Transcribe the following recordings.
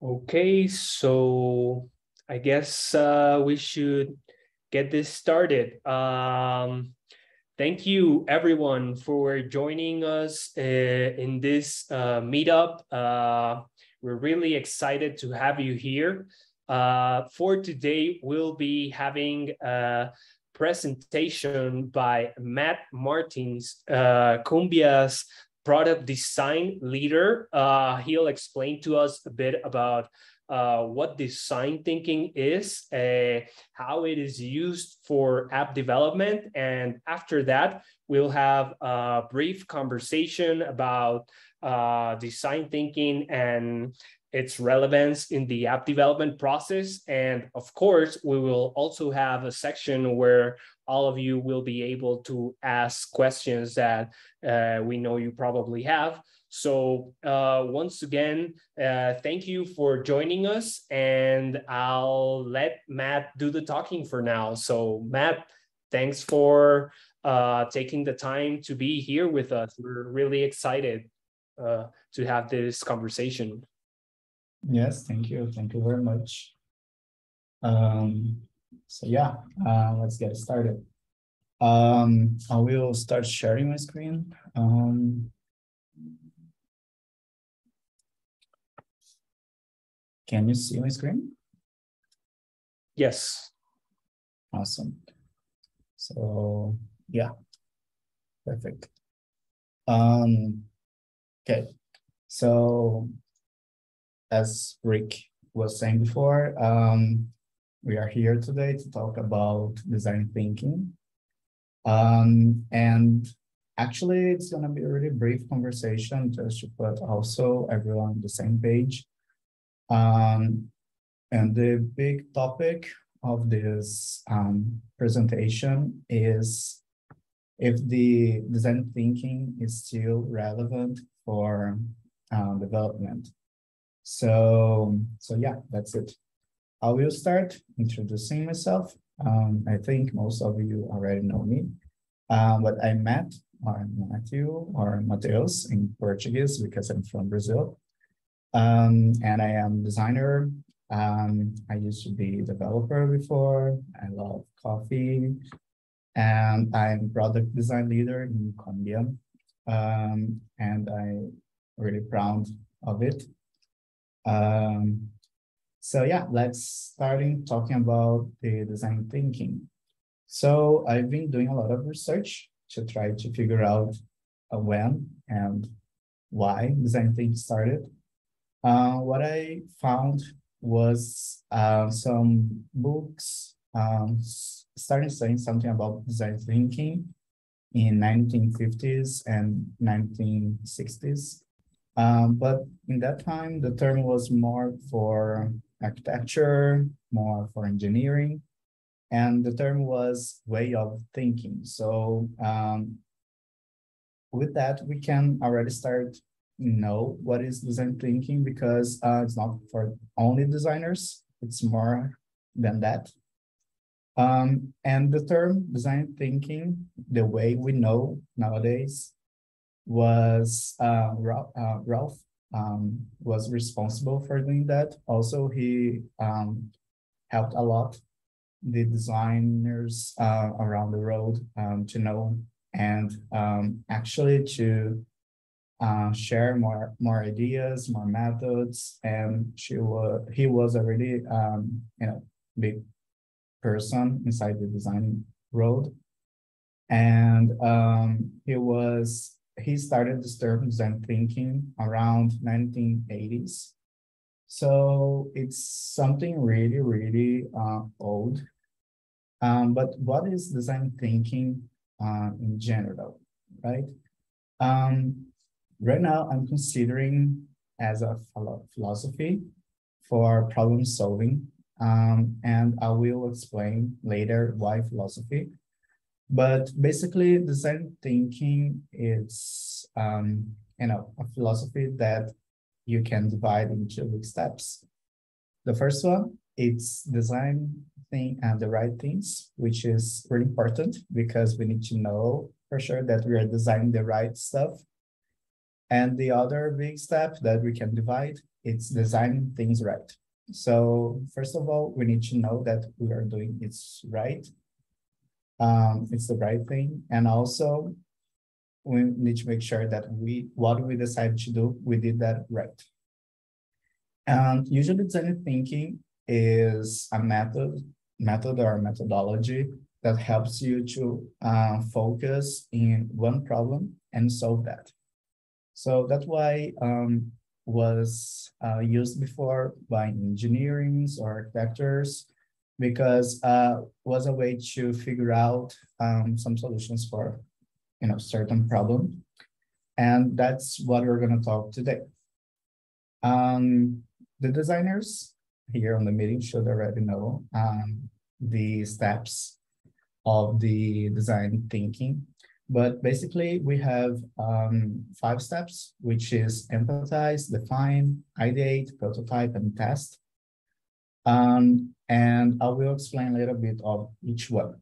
Okay, so I guess we should get this started. Thank you, everyone, for joining us in this meetup. We're really excited to have you here. For today, we'll be having a presentation by Matt Martins, Cumbia's product design leader. He'll explain to us a bit about what design thinking is, how it is used for app development. And after that, we'll have a brief conversation about design thinking and its relevance in the app development process. And of course, we will also have a section where all of you will be able to ask questions that we know you probably have. So once again, thank you for joining us, and I'll let Matt do the talking for now. So Matt, thanks for taking the time to be here with us. We're really excited to have this conversation. Yes, thank you. Thank you very much. So yeah, let's get started. I will start sharing my screen. Can you see my screen? Yes. Awesome. So yeah, perfect. Okay, so as Rick was saying before, we are here today to talk about design thinking. And actually, it's going to be a really brief conversation just to put also everyone on the same page. And the big topic of this presentation is if the design thinking is still relevant for development. So yeah, that's it. I will start introducing myself. I think most of you already know me, but I'm Matt, or Matthew, or Mateus in Portuguese because I'm from Brazil. And I am designer. I used to be a developer before. I love coffee, and I'm product design leader in Colombia. And I'm really proud of it. So yeah, let's starting talking about the design thinking. So I've been doing a lot of research to try to figure out when and why design thinking started. What I found was some books started saying something about design thinking in 1950s and 1960s. But in that time, the term was more for architecture, more for engineering, and the term was way of thinking. So with that, we can already start know what is design thinking because it's not for only designers, it's more than that. And the term design thinking, the way we know nowadays, was Ralph was responsible for doing that. Also, he helped a lot the designers around the world to know and actually to share more ideas, more methods. And he was a really big person inside the design world. And he started this term design thinking around 1980s. So it's something really, really old. But what is design thinking in general, right? Right now, I'm considering as a philosophy for problem solving, and I will explain later why philosophy. But basically, design thinking is, a philosophy that you can divide into big steps. The first one, it's design thing and the right things, which is really important because we need to know for sure that we are designing the right stuff. And the other big step that we can divide it's designing things right. So first of all, we need to know that we are doing it's right. It's the right thing. And also we need to make sure that what we decided to do, we did that right. And usually design thinking is a method or methodology that helps you to focus in one problem and solve that. So that's why was used before by engineers or architects, because was a way to figure out some solutions for certain problem. And that's what we're going to talk today. The designers here on the meeting should already know the steps of the design thinking. But basically, we have 5 steps, which is empathize, define, ideate, prototype, and test. And I will explain a little bit of each one.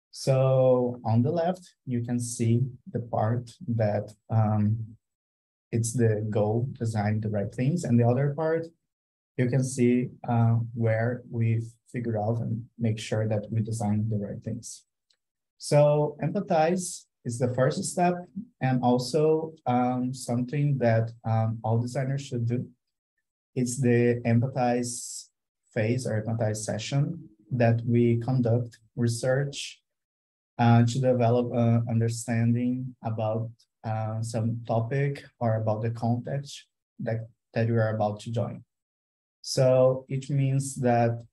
So on the left, you can see the part that it's the goal, design the right things. And the other part, you can see where we figure out and make sure that we design the right things. So empathize is the first step, and also something that all designers should do. It's the empathize phase or empathize session that we conduct research to develop understanding about some topic or about the context that you are about to join. So it means that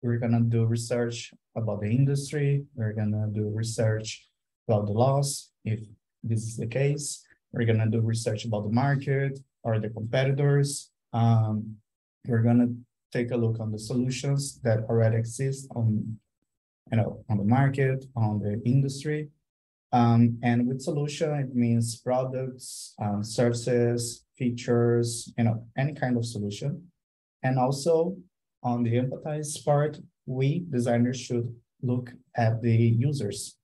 we're gonna do research about the industry, we're gonna do research about the laws, if this is the case, we're gonna do research about the market or the competitors. We're gonna take a look on the solutions that already exist on the market, on the industry. And with solution, it means products, services, features, any kind of solution. And also on the empathize part, we designers should look at the users,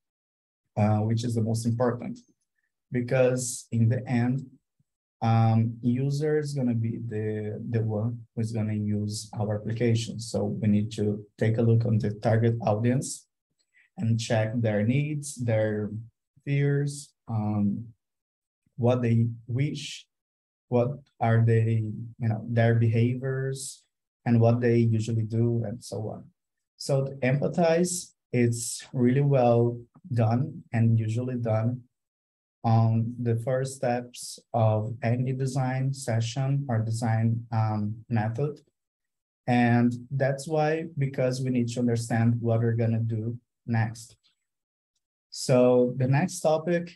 which is the most important, because in the end, user is going to be the one who's going to use our application. So we need to take a look on the target audience and check their needs, their fears, what they wish, what are they, their behaviors, and what they usually do, and so on. So the empathize, it's really well done and usually done on the first steps of any design session or design method. And that's why, because we need to understand what we're gonna do next. So the next topic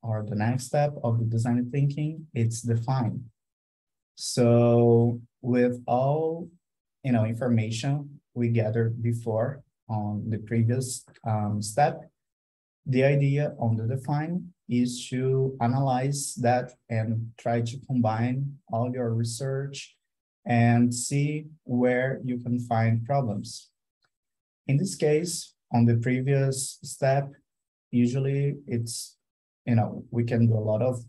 or the next step of the design thinking, it's define. So with all information we gathered before on the previous step, the idea on the define is to analyze that and try to combine all your research and see where you can find problems. In this case, on the previous step, usually it's, we can do a lot of,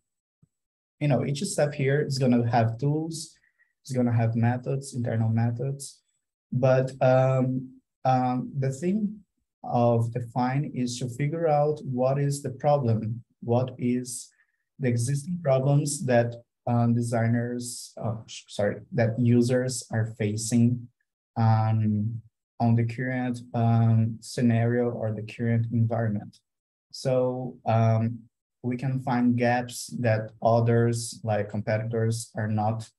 each step here is going to have tools, it's going to have methods, internal methods. But the thing of define is to figure out what is the problem, what is the existing problems that that users are facing on the current scenario or the current environment. So we can find gaps that others, like competitors, are not,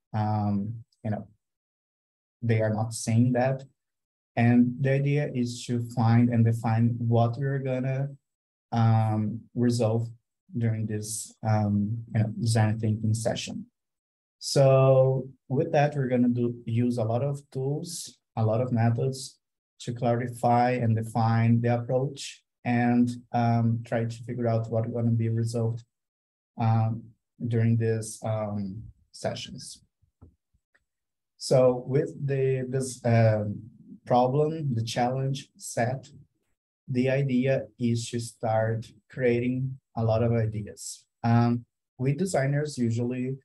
they are not seeing that. And the idea is to find and define what we're gonna resolve during this design thinking session. So with that, we're gonna use a lot of tools, a lot of methods to clarify and define the approach and try to figure out what we're gonna be resolved during these sessions. So with this problem, the challenge set, the idea is to start creating a lot of ideas. We designers usually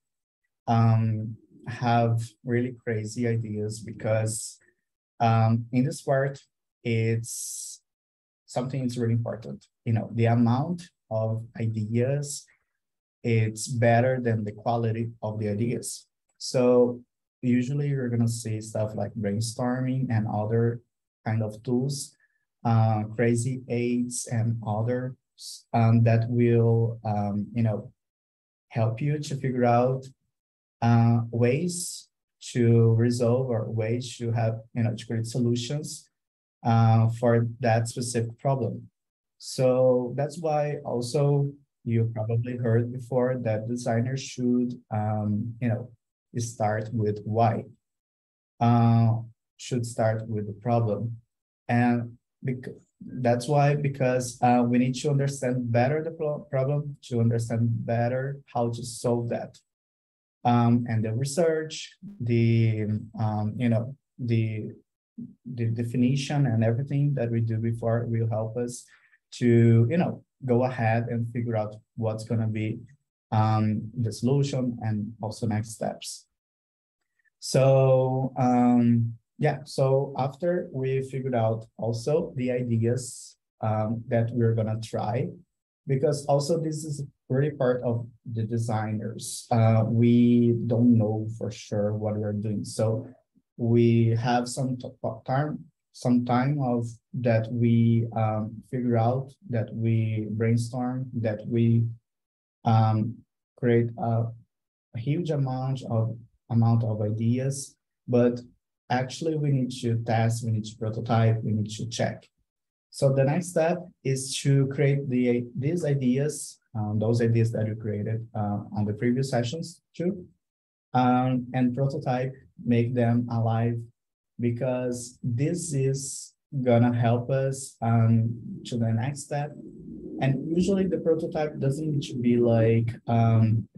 have really crazy ideas because in this part, it's something that's really important. You know, the amount of ideas, it's better than the quality of the ideas. So usually you're gonna see stuff like brainstorming and other kind of tools, crazy aids and others that will, help you to figure out ways to resolve or ways to have, to create solutions for that specific problem. So that's why also you probably heard before that designers should, start with why, should start with the problem. And that's why, because we need to understand better the problem, to understand better how to solve that. And the research, the definition and everything that we do before will help us to, go ahead and figure out what's going to be the solution and also next steps. So, yeah, so after we figured out also the ideas that we're going to try, because also this is really part of the designers. We don't know for sure what we're doing. So we have some time of that we figure out, that we brainstorm, that we create a huge amount of ideas, but actually we need to test, we need to prototype, we need to check. So the next step is to create these ideas, those ideas that you created on the previous sessions too, and prototype, make them alive, because this is gonna help us to the next step. And usually the prototype doesn't need to be like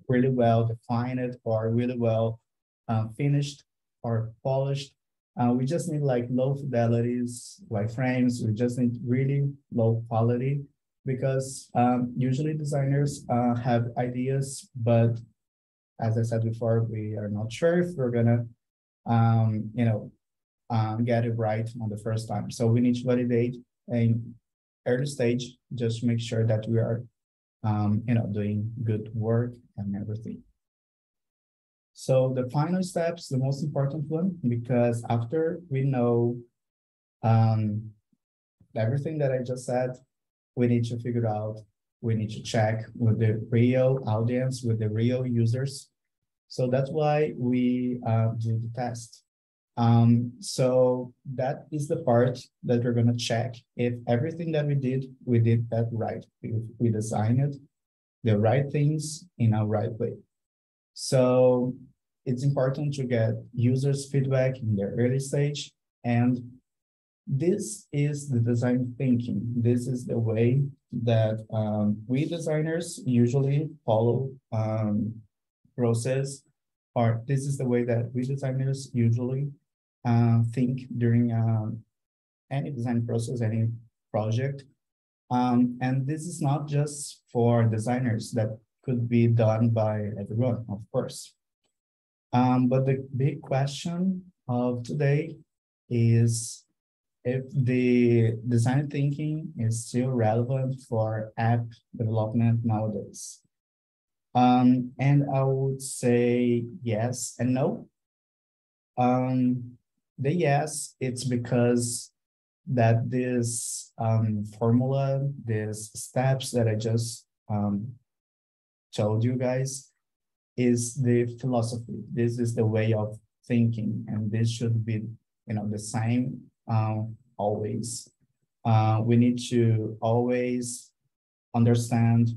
really well defined or really well finished or polished. We just need like low fidelities, wireframes. We just need really low quality, because usually designers have ideas, but as I said before, we are not sure if we're gonna, get it right on the first time. So we need to validate in early stage, just to make sure that we are, doing good work and everything. So the final steps, the most important one, because after we know everything that I just said, we need to figure out, we need to check with the real audience, with the real users. So that's why we do the test. So that is the part that we're going to check if everything that we did that right. If we designed the right things in a right way. So it's important to get users' feedback in the early stage. And this is the design thinking. This is the way that we designers usually follow process, or this is the way that we designers usually think during any design process, any project. And this is not just for designers, that could be done by everyone, of course. But the big question of today is if the design thinking is still relevant for app development nowadays. And I would say yes and no. The yes, it's because that this formula, these steps that I just told you guys, is the philosophy. This is the way of thinking, and this should be, the same always. We need to always understand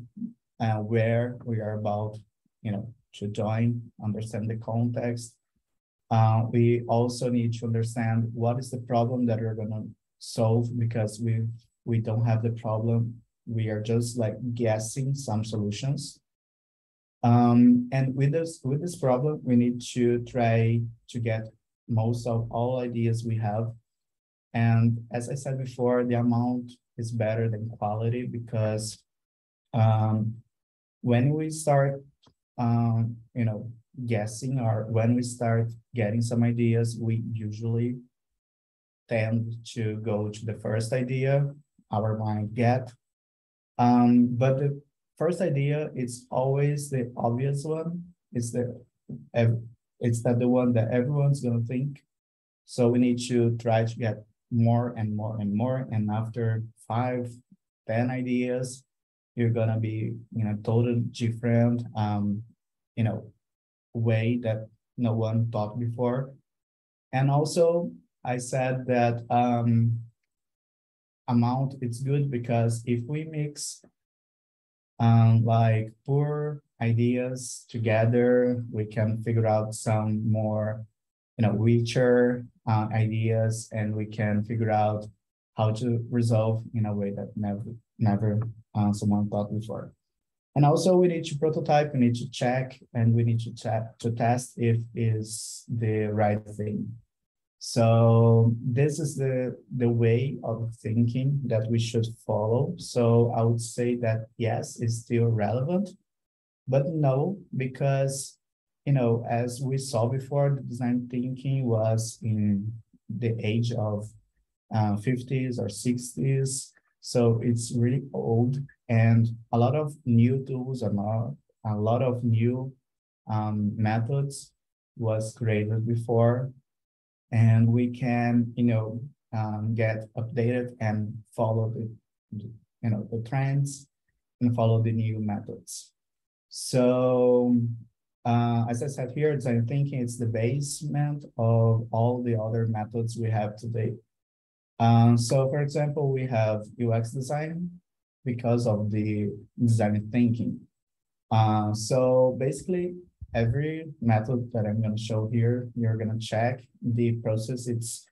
where we are about, to join, understand the context. We also need to understand what is the problem that we're going to solve, because we don't have the problem. We are just like guessing some solutions. And with this problem, we need to try to get most of all ideas we have. And as I said before, the amount is better than quality, because when we start, guessing, or when we start getting some ideas, we usually tend to go to the first idea our mind get. But the first idea is always the obvious one. It's that the one that everyone's gonna think. So we need to try to get more and more and more. And after 5, 10 ideas, you're gonna be in a totally different way that no one thought before. And also I said that amount it's good because if we mix like poor ideas together, we can figure out some more richer ideas, and we can figure out how to resolve in a way that never someone thought before. And also we need to prototype, we need to check, and we need to test if is the right thing. So this is the way of thinking that we should follow. So I would say that yes, it's still relevant, but no, because as we saw before, the design thinking was in the age of 50s or 60s. So it's really old, and a lot of new tools and a lot of new methods was created before, and we can get updated and follow the trends and follow the new methods. So as I said here, design thinking is the basement of all the other methods we have today. So for example, we have UX design because of the design thinking. So basically, every method that I'm going to show here, you're going to check the process. It's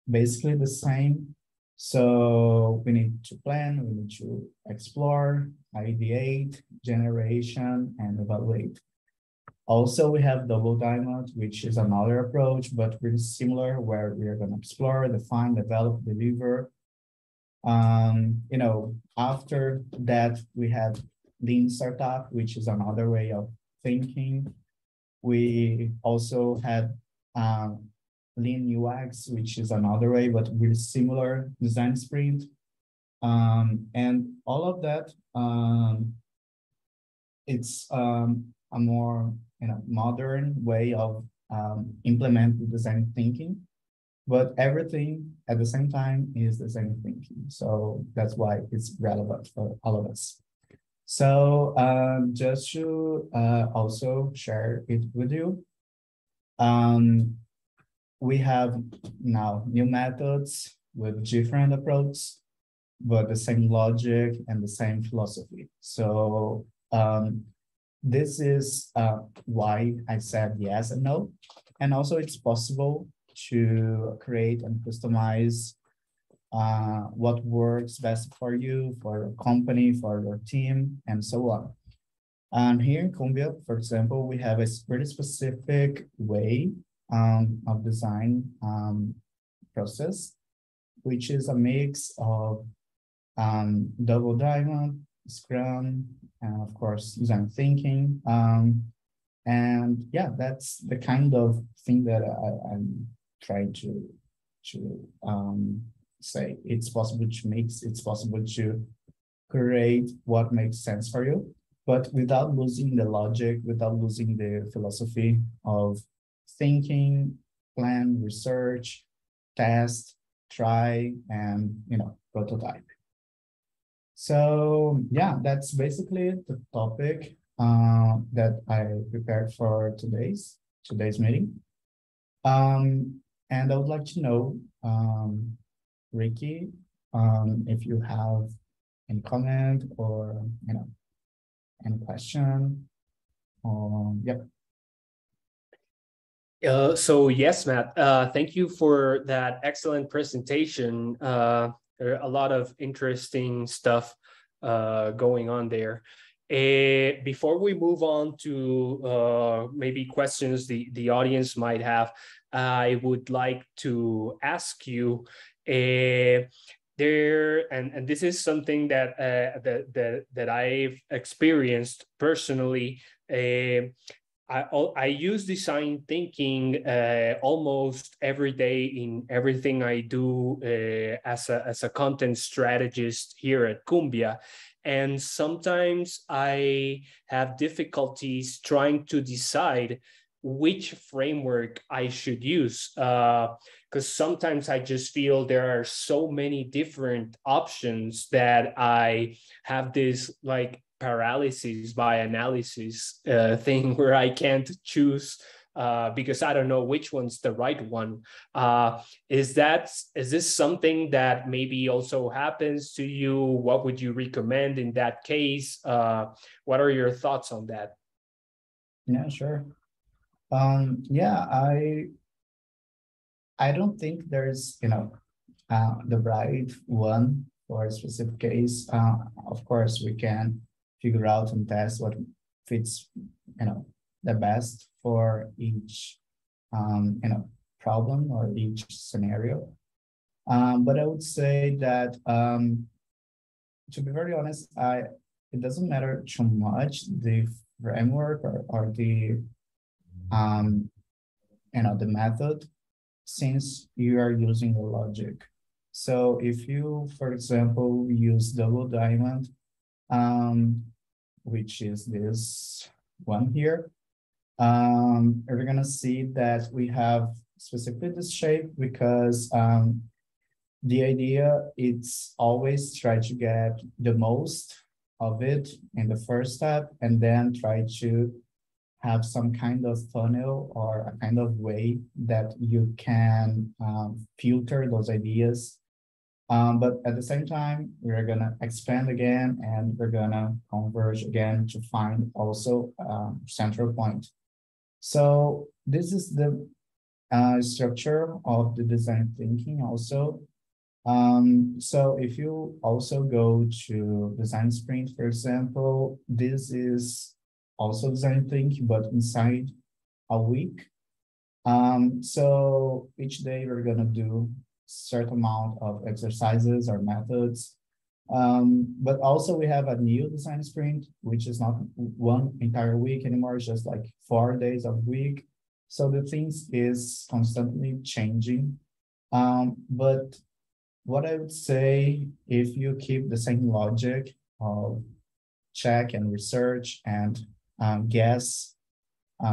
basically the same. So we need to plan, we need to explore, ideate, generation, and evaluate. Also, we have double diamond, which is another approach, but really similar, where we are going to explore, define, develop, deliver. After that, we have lean startup, which is another way of thinking. We also had lean UX, which is another way, but really similar, design sprint. And all of that, it's a more modern way of implementing design thinking, but everything at the same time is design thinking. So that's why it's relevant for all of us. So just to also share it with you, we have now new methods with different approaches, but the same logic and the same philosophy. So this is why I said yes and no. And also it's possible to create and customize what works best for you, for your company, for your team, and so on. And here in Cumbia, for example, we have a pretty specific way of design process, which is a mix of double diamond, Scrum, and of course, design thinking. And yeah, that's the kind of thing that I'm trying to say. It's possible to mix, it's possible to create what makes sense for you, but without losing the logic, without losing the philosophy of thinking, plan, research, test, try, and prototype. So yeah, that's basically the topic that I prepared for today's meeting. And I would like to know, Ricky, if you have any comment or any question. Yep. So yes, Matt, thank you for that excellent presentation. There are a lot of interesting stuff going on there. Before we move on to maybe questions the audience might have, I would like to ask you there, and this is something that that I've experienced personally. I use design thinking almost every day in everything I do as a content strategist here at Cumbia. And sometimes I have difficulties trying to decide which framework I should use. Because sometimes I just feel there are so many different options that I have this like paralysis by analysis thing where I can't choose because I don't know which one's the right one. Is this something that maybe also happens to you? What would you recommend in that case? What are your thoughts on that? Yeah, sure. Yeah, I don't think there's, the right one for a specific case. Of course, we can figure out and test what fits, the best for each, problem or each scenario. But I would say that, to be very honest, it doesn't matter too much the framework or the, the method, since you are using the logic. So if you, for example, use double diamond, which is this one here, we're gonna see that we have specifically this shape because the idea it's always try to get the most of it in the first step and then try to have some kind of funnel or a kind of way that you can filter those ideas. But at the same time, we're gonna expand again and we're gonna converge again to find also central point. So this is the structure of the design thinking also. So if you also go to design sprint, for example, this is also design thinking, but inside a week. So each day we're gonna do certain amount of exercises or methods. But also we have a new design sprint, which is not one entire week anymore, it's just like 4 days of week. So the things is constantly changing. But what I would say, if you keep the same logic of check and research and guess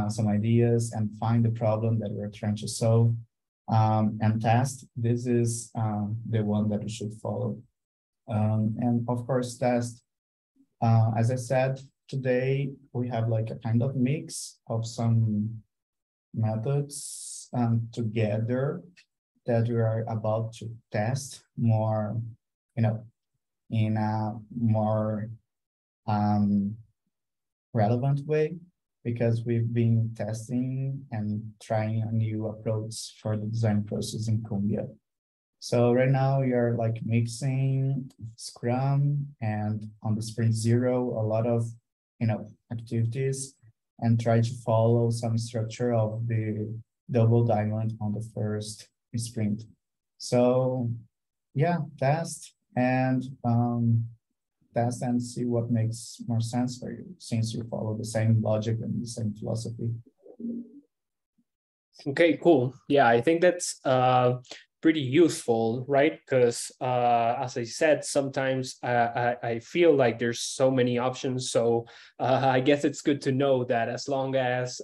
some ideas and find the problem that we're trying to solve and test, this is the one that you should follow. And of course, test, as I said, today we have like a kind of mix of some methods together that we are about to test more, in a more relevant way, because we've been testing and trying a new approach for the design process in Cumbia. So right now you're like mixing Scrum and on the Sprint Zero, a lot of, activities, and try to follow some structure of the double diamond on the first sprint. So yeah, test and see what makes more sense for you, since you follow the same logic and the same philosophy. Okay, cool. Yeah, I think that's pretty useful, right? Because as I said, sometimes I feel like there's so many options. So I guess it's good to know that as long as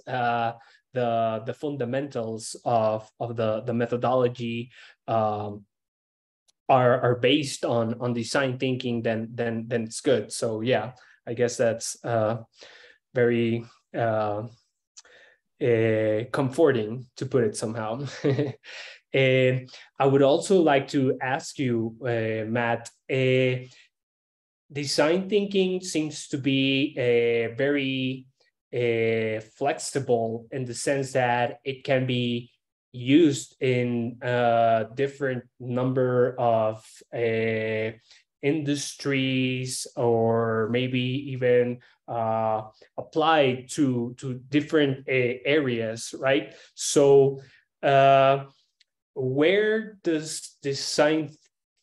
the fundamentals of the methodology are based on design thinking, then it's good. So yeah, I guess that's very comforting, to put it somehow. And I would also like to ask you, Matt, design thinking seems to be very flexible in the sense that it can be used in a different number of industries, or maybe even applied to different areas, right? So where does design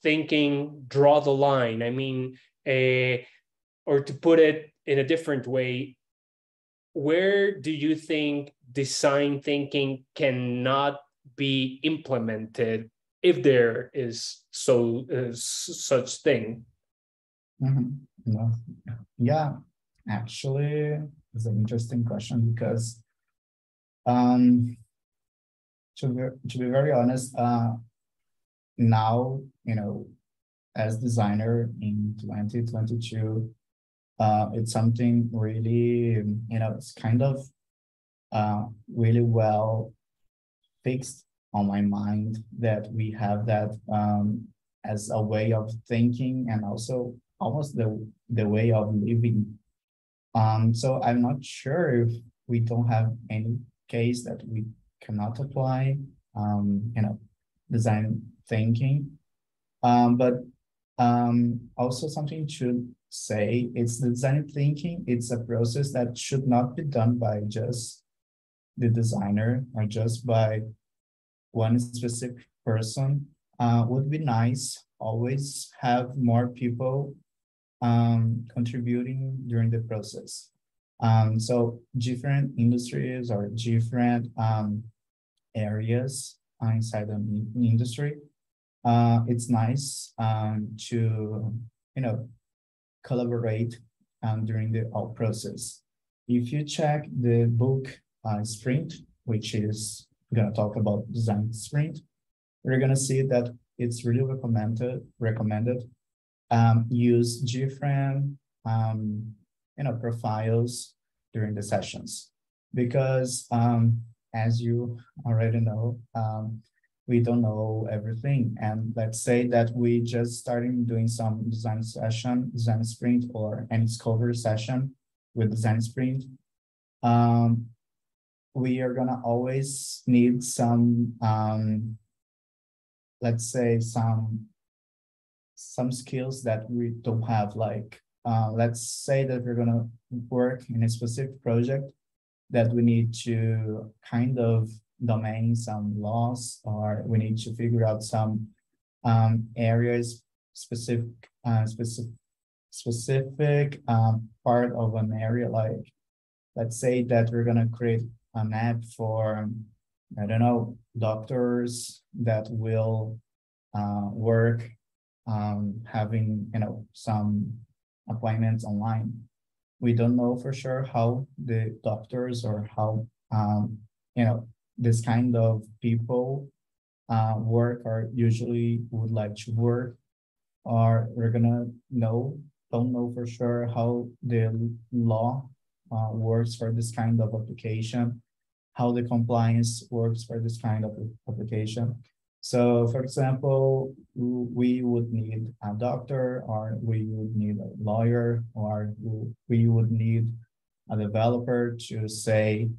thinking draw the line? I mean, or to put it in a different way, where do you think design thinking cannot be implemented if there is such thing? No. Yeah, actually, it's an interesting question because to be very honest, now, as designer in 2022, it's something really, it's kind of really well fixed on my mind that we have that as a way of thinking and also almost the way of living. So I'm not sure if we don't have any case that we cannot apply, design thinking. But also something to say, it's design thinking, it's a process that should not be done by just the designer or just by one specific person. Would be nice always have more people contributing during the process. So different industries or different areas inside the industry, it's nice to, collaborate during the whole process. If you check the book Sprint, which is going to talk about design sprint, we're going to see that it's really recommended use different profiles during the sessions, because as you already know, we don't know everything. And let's say that we just starting doing some design sprint, or any discovery session with design sprint. We are gonna always need some, let's say some skills that we don't have. Like, let's say that we're gonna work in a specific project that we need to kind of domain some laws, or we need to figure out some areas, specific part of an area. Like, let's say that we're gonna create an app for, I don't know, doctors that will work having, some appointments online. We don't know for sure how the doctors or how, this kind of people work or usually would like to work, or we're gonna don't know for sure how the law works for this kind of application, how the compliance works for this kind of application. So, for example, we would need a doctor, or we would need a lawyer, or we would need a developer to say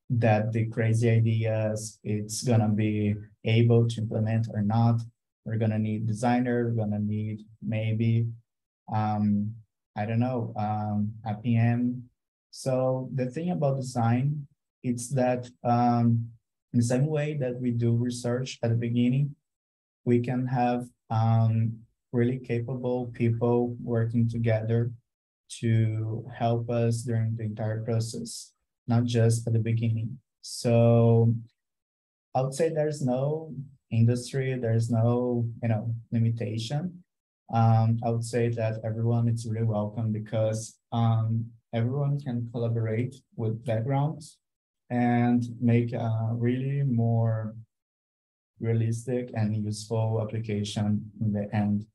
that the crazy ideas it's gonna be able to implement or not. We're gonna need designer, we're gonna need maybe, I don't know, a PM. So the thing about design, it's that in the same way that we do research at the beginning, we can have really capable people working together to help us during the entire process, not just at the beginning. So I would say there's no industry, there's no, limitation. I would say that everyone is really welcome, because everyone can collaborate with backgrounds and make a really more realistic and useful application in the end.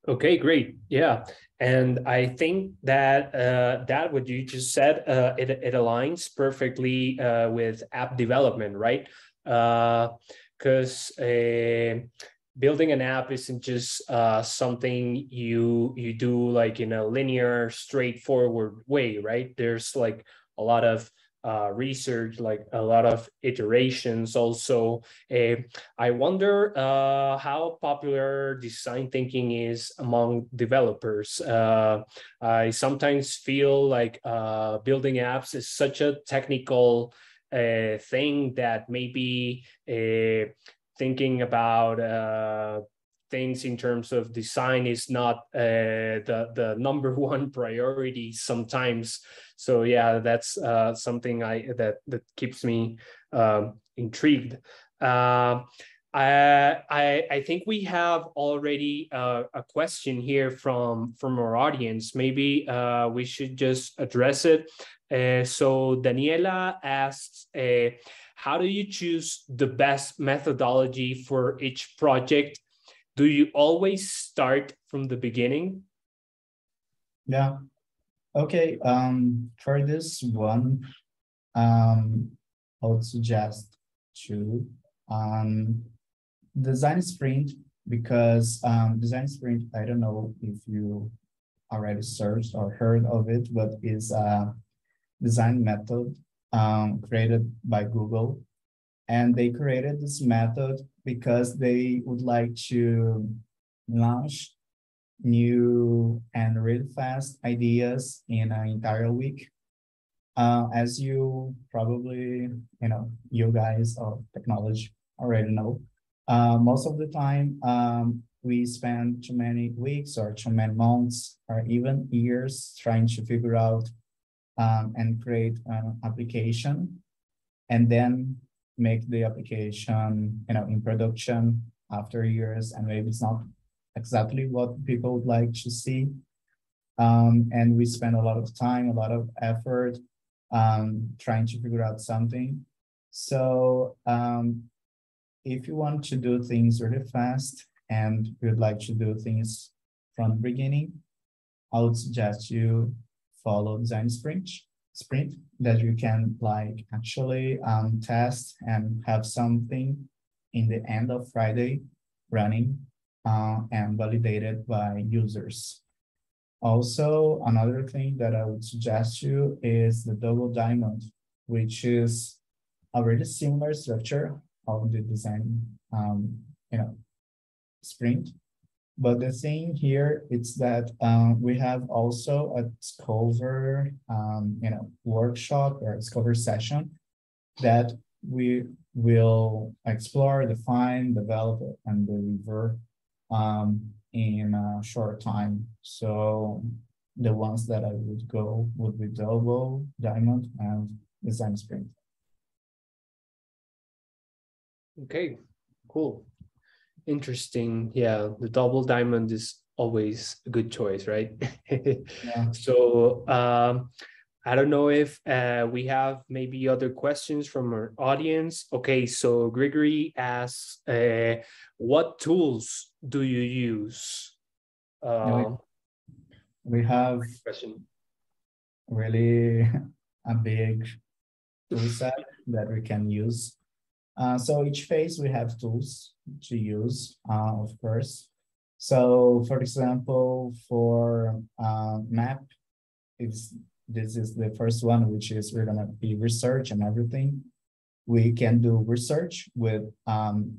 Okay, great. Yeah. And I think that that what you just said, it aligns perfectly with app development, right? Because building an app isn't just something you do like in a linear, straightforward way, right? There's like a lot of research, like a lot of iterations also. I wonder how popular design thinking is among developers. I sometimes feel like building apps is such a technical thing that maybe thinking about things in terms of design is not the number one priority sometimes. So yeah, that's something that keeps me intrigued. I think we have already a question here from our audience. Maybe we should just address it. So Daniela asks, how do you choose the best methodology for each project? Do you always start from the beginning? Yeah. Okay. For this one, I would suggest to design sprint, because design sprint, I don't know if you already searched or heard of it, but is a design method created by Google. And they created this method because they would like to launch new and really fast ideas in an entire week. As you probably, you guys of technology already know, most of the time we spend too many weeks or too many months or even years trying to figure out and create an application, and then make the application, in production after years, and maybe it's not exactly what people would like to see. And we spend a lot of time, a lot of effort trying to figure out something. So if you want to do things really fast and you'd like to do things from the beginning, I would suggest you follow design sprint that you can actually test and have something in the end of Friday running and validated by users. Also, another thing that I would suggest you is the double diamond, which is a really similar structure of the design, sprint. But the thing here is that we have also a Discover, workshop or Discover session that we will explore, define, develop, and deliver in a short time. So the ones that I would go would be double diamond and design sprint. Okay, cool. Interesting. Yeah, the double diamond is always a good choice, right? Yeah. So I don't know if we have maybe other questions from our audience. Okay, so Gregory asks, what tools do you use? We have question. really a big tool set that we can use. So each phase we have tools to use, of course. So for example, for map, this is the first one, which is we're gonna be research and everything. We can do research with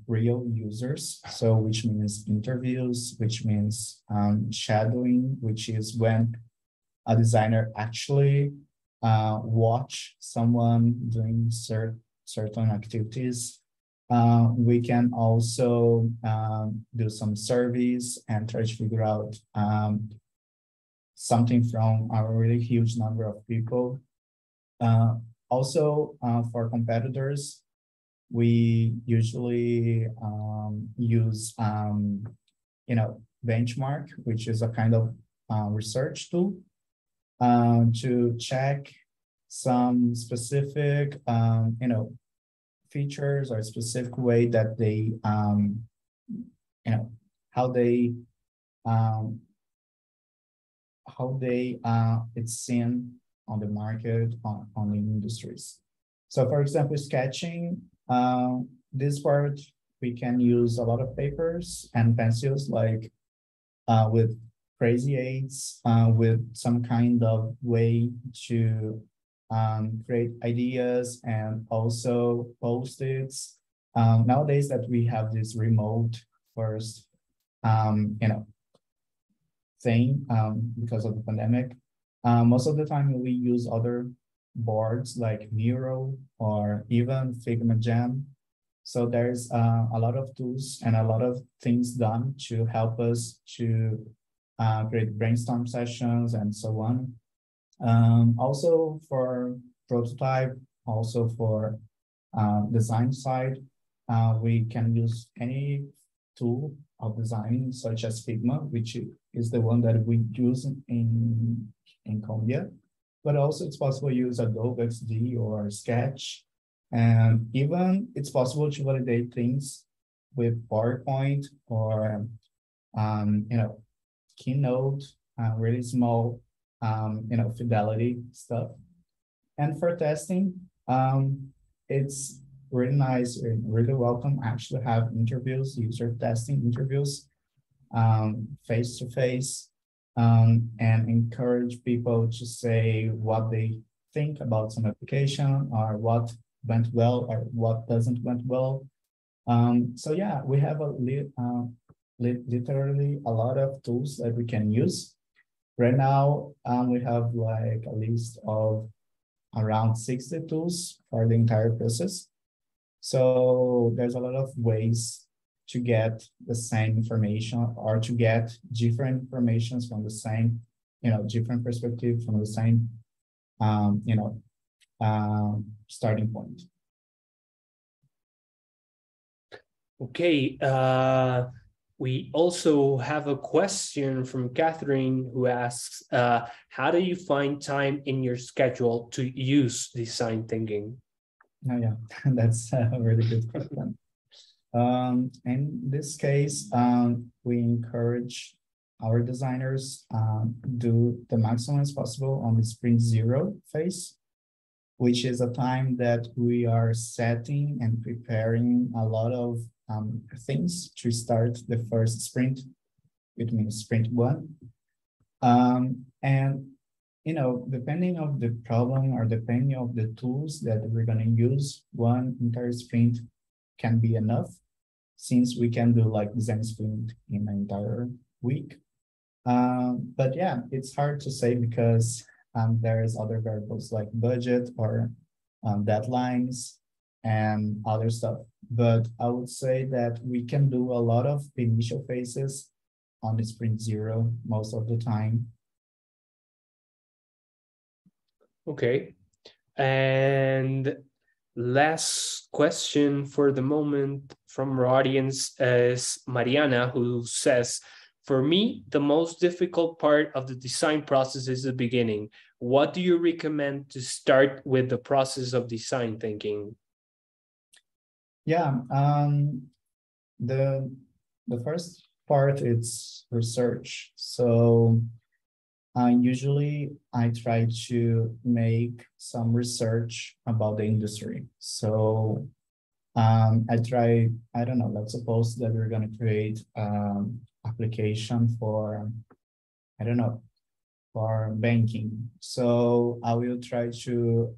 real users, so which means interviews, which means shadowing, which is when a designer actually watch someone doing certain activities. We can also do some surveys and try to figure out something from a really huge number of people. Also, for competitors, we usually use, benchmark, which is a kind of research tool to check some specific, features or specific way that they, how they it's seen on the market, on the industries. So for example, sketching, this part, we can use a lot of papers and pencils, with crazy aids, with some kind of way to create ideas and also post-its. Nowadays that we have this remote first, thing because of the pandemic, most of the time we use other boards like Miro or even Figma Jam So there's a lot of tools and a lot of things done to help us to create brainstorm sessions and so on. Also for prototype, also for design side, we can use any tool of design such as Figma, which is the one that we use in Columbia, but also it's possible to use Adobe XD or Sketch. And even it's possible to validate things with PowerPoint or, Keynote, really small, fidelity stuff. And for testing, it's really nice and really welcome actually have interviews, user testing interviews, face to face, and encourage people to say what they think about some application or what went well or what doesn't went well. So yeah, we have literally a lot of tools that we can use. Right now, we have like a list of around 60 tools for the entire process. So there's a lot of ways to get the same information or to get different informations from the same, different perspective from the same, starting point. Okay, we also have a question from Catherine who asks, how do you find time in your schedule to use design thinking? Oh, yeah, that's a really good question. In this case, we encourage our designers do the maximum as possible on the sprint zero phase, which is a time that we are setting and preparing a lot of things to start the first sprint, which means sprint one. And depending of the problem or depending of the tools that we're going to use, one entire sprint can be enough, since we can do like design sprint in an entire week. But yeah, it's hard to say because there's other variables like budget or deadlines and other stuff. But I would say that we can do a lot of the initial phases on the sprint zero most of the time. Okay. And last question for the moment from our audience is Mariana, who says, for me, the most difficult part of the design process is the beginning. What do you recommend to start with the process of design thinking? Yeah, the first part is research. So usually I try to make some research about the industry. So I try, I don't know, let's suppose that we're going to create application for, I don't know, for banking. So I will try to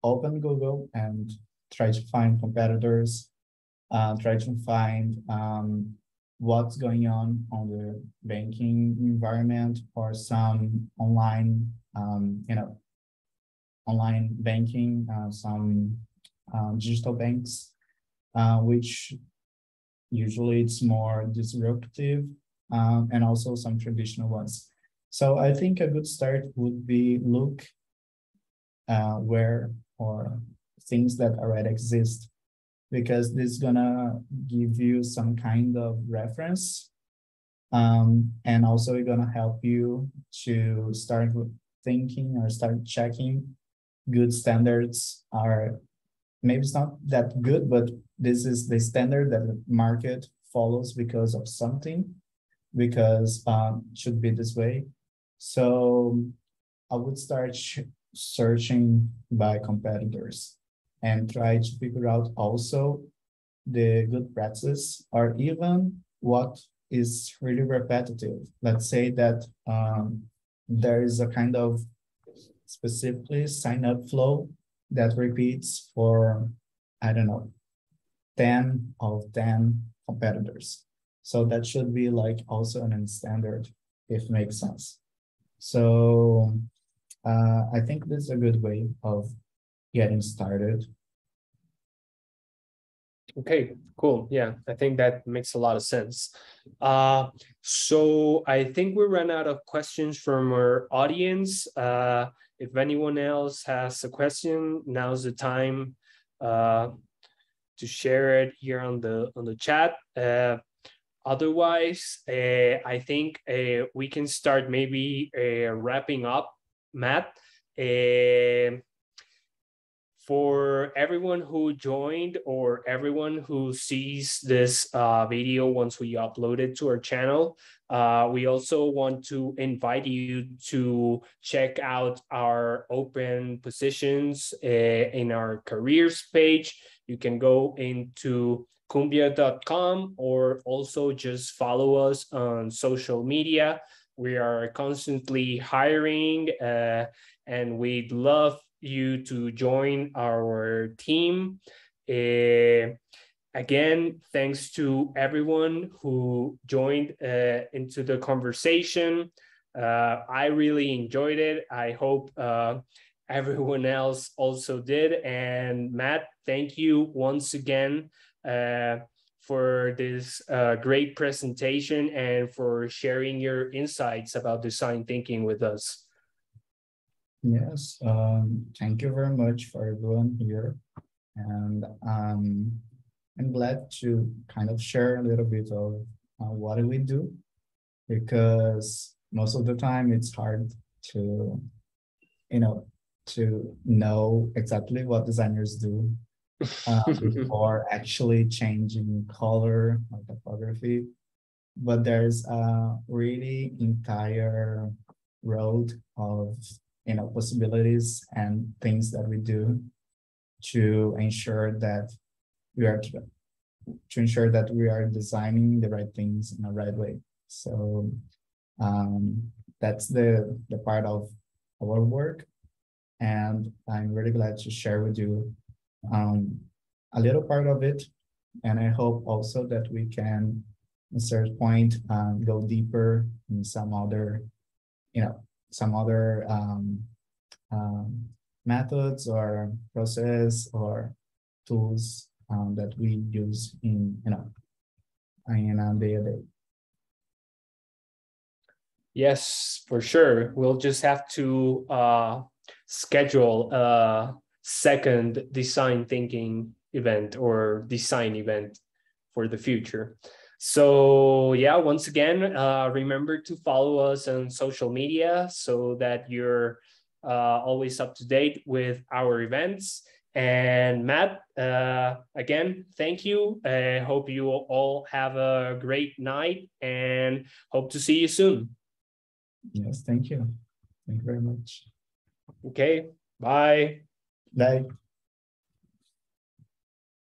open Google and try to find competitors, try to find what's going on the banking environment or some online, online banking, some digital banks, which usually it's more disruptive, and also some traditional ones. So I think a good start would be look where or things that already exist, because this is gonna give you some kind of reference, and also it's gonna help you to start thinking or start checking good standards are, maybe it's not that good, but this is the standard that the market follows because of something, because should be this way. So I would start searching by competitors and try to figure out also the good practices or even what is really repetitive. Let's say that there is a kind of specifically sign up flow that repeats for, I don't know, 10 of 10 competitors. So that should be like also an standard, if it makes sense. So I think this is a good way of getting started. Okay, cool. Yeah, I think that makes a lot of sense. So I think we ran out of questions from our audience. If anyone else has a question, now's the time to share it here on the chat. Otherwise, I think we can start maybe wrapping up, Matt. For everyone who joined or everyone who sees this video once we upload it to our channel, we also want to invite you to check out our open positions in our careers page. You can go into cumbia.com or also just follow us on social media. We are constantly hiring and we'd love you to join our team. Again, thanks to everyone who joined into the conversation. I really enjoyed it. I hope everyone else also did. And Matt, thank you once again for this great presentation and for sharing your insights about design thinking with us. Yes, thank you very much for everyone here. And I'm glad to kind of share a little bit of what we do, because most of the time it's hard to, to know exactly what designers do before actually changing color or typography. But there's a really entire road of possibilities and things that we do to ensure that we are designing the right things in the right way. So that's the part of our work, and I'm really glad to share with you a little part of it. And I hope also that we can, at a certain point, go deeper in some other methods or process or tools that we use in a day-to-day. Yes, for sure. We'll just have to schedule a second design thinking event or design event for the future. So yeah, once again, remember to follow us on social media so that you're always up to date with our events. And Matt, again, thank you. I hope you all have a great night and hope to see you soon. Yes, thank you. Thank you very much. Okay, bye. Bye.